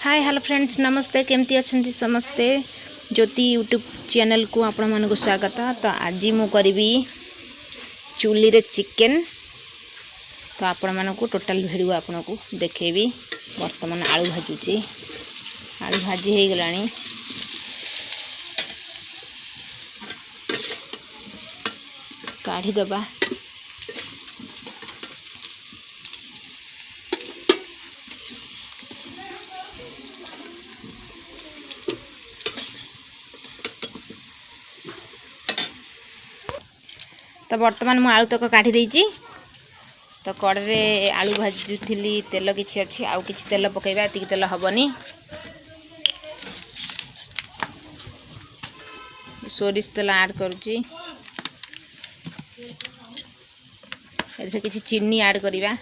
Hi hello friends नमस्ते केमती अच्छे समस्ते ज्योति यूट्यूब चैनल को आपण मन को स्वागत। तो आज मु करी चूली रे चिकेन। तो आपण मन को टोटल वीडियो आपण को देखेबी। वर्तमान आलू भाजुची आलू भाजी हो गलानी। काढ़ी दबा तो बर्तमान मु आलू तक काढ़ी देइची। तो कड़े आलू भाजुली तेल किसी अच्छी आउ किसी तेल पकेबा एति तेल हबनी। सोरिष तेल ऐड करूची। एथरे किसी चीनी ऐड करिबा।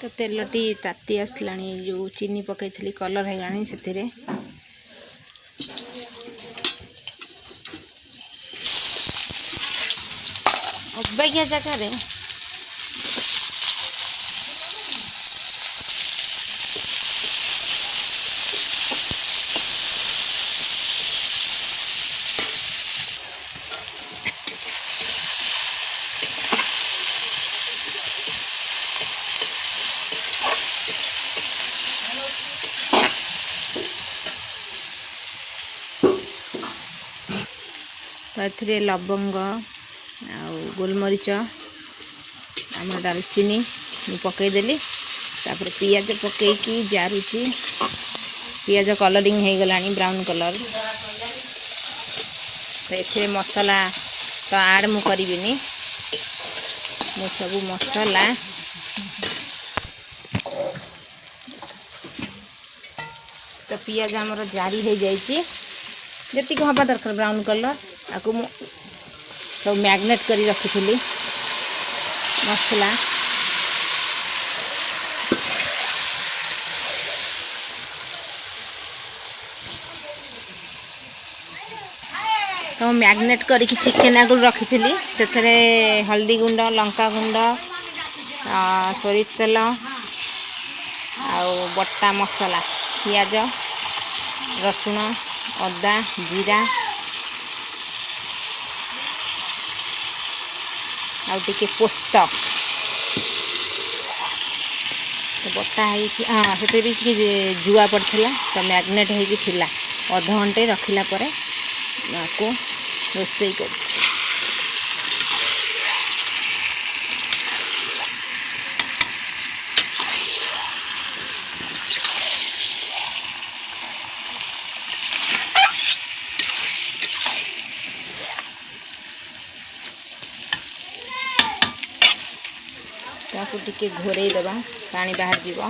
तो तेलटी ताती आसलानी जो चीनी पकईथी कलर है गानी से अबागिया जगह तो ये लवंग गोलमरीच आम दालचीनी पकईदेली। तापर पियाज पकईकी जारुची। पियाज कलरिंग हो गलानी ब्राउन कलर। तो ये मसला तो ऐड मु करिबिनी। मु सब मसला तो पियाज आमर जारी हो जाइए जी हवा दरकार ब्राउन कलर। आपको सब मैग्नेट करी रखी मसला। तो मैग्नेट करी चिकेन आगु रखी से हल्दी गुंड लंका गुंड सोरिष तेल बटा मसला पियाज रसुण अदा जीरा आउटे पोस्त तो बटा हाँ से जुआ पड़ता। तो मैग्नेट होगा अध घंटे रखिला परे आपको रोसई कर टिके घोरई दबा पानी बाहर जीव।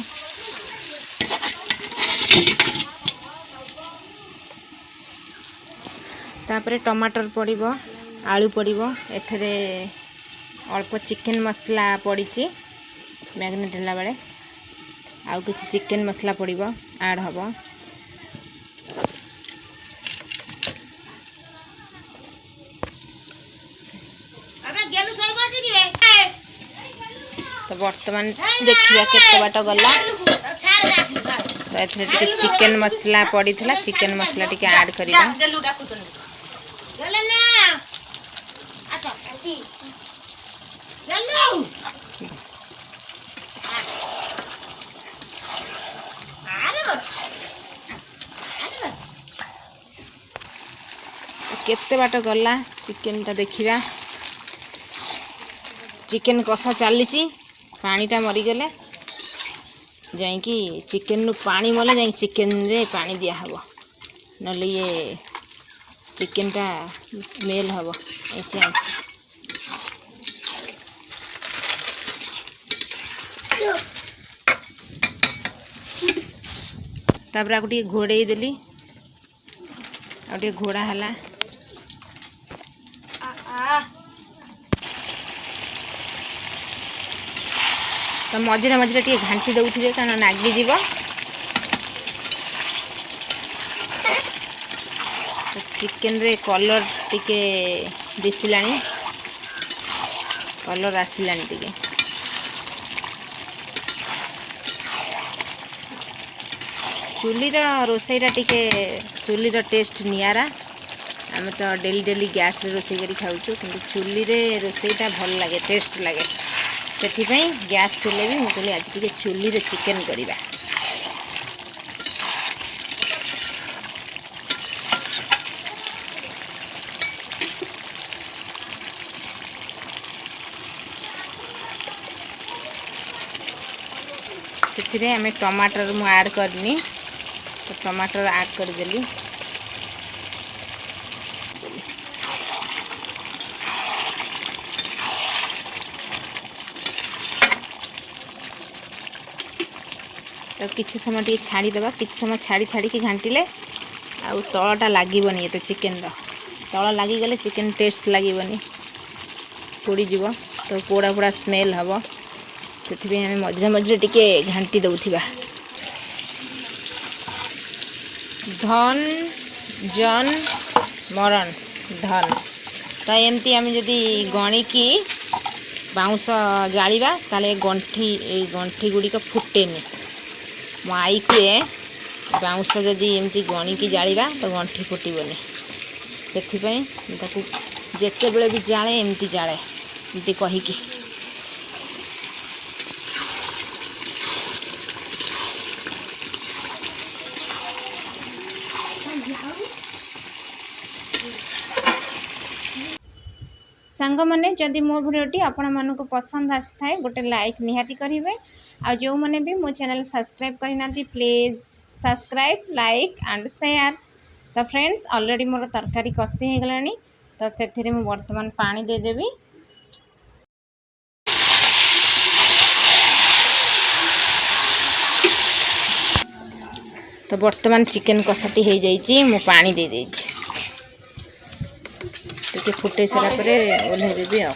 तापरे टमाटर पड़िबो आलू पड़िबो। एथरे अल्प चिकेन मसला पड़ी मैग्नेट होला बेले आउ किछि चिकेन मसला पड़िबो ऐड हबो। तो वर्तमान देखिए केते बाट गला। तो एथरे टिके चिकेन मसला पड़ी थिला। चिकेन मसला टिके ऐड करिबा। केते बाट गला चिकेन ता देखिबा। चिकेन कषा चली पानीटा मरीगले जाकि चिकेन पानी मले जा चिकेन रे पानी दिया हबो नले ये चिकेनटा स्मेल हबो ऐसे ऐसे। तापर आको टिके घोड़े देली आटे घोड़ा हला। तो मझे मझे टे घाटी दौथे कारण नागिज। तो चिकेन रे कलर टिके दिसिलानी कलर आसिलानी टिके। चुलीर रोसईटा टिके चुलीर टेस्ट नियारा आम तो डेली डेली गैस रे रोसई करी खाऊँ कि चुली रे रोसईटा भल लगे टेस्ट लगे से गैस थे भी मुझे आज टे चुली रे चिकेन करवा। से आम टमाटर मु ऐड करनी तो टमाटर ऐड करदेली तो किसी समय टे छाड़ीदे किसी समय छाड़ी छाड़ी घाटिले आउ तलटा लगन ये चिकेन तल लगिगले चिकेन टेस्ट लगनी पोड़ीज तो पोड़ा पोड़ा स्मेल हम से आम मझे मझे टिके घाटी दौथिबा। धन जन मरण धन तो एमती आम जदि गणिकी बाउंस जालिबा ताले गंठी गुड़िक फुटेनी मो आई कहे बाउंस जदि एमती गणिकी जालिबा तो गंठी फुटबनी से जिते बड़े भी जाए एमती जाए एमती कहीकि सांग मैंने जदि मो भिडियोटी आपण मानक पसंद आसी थाए गोटे लाइक निहाती करेंगे आ जो मैंने भी मो चैनल सब्सक्राइब करना please subscribe like and share. तो फ्रेंड्स ऑलरेडी मोर तरकारी कषी हो गलानी तो से बर्तमान पानी देदेवी तो बर्तमान चिकेन कषाटी हो जाइए मु पानी दे देछि फुटे सारा ओल्हे देवी आ।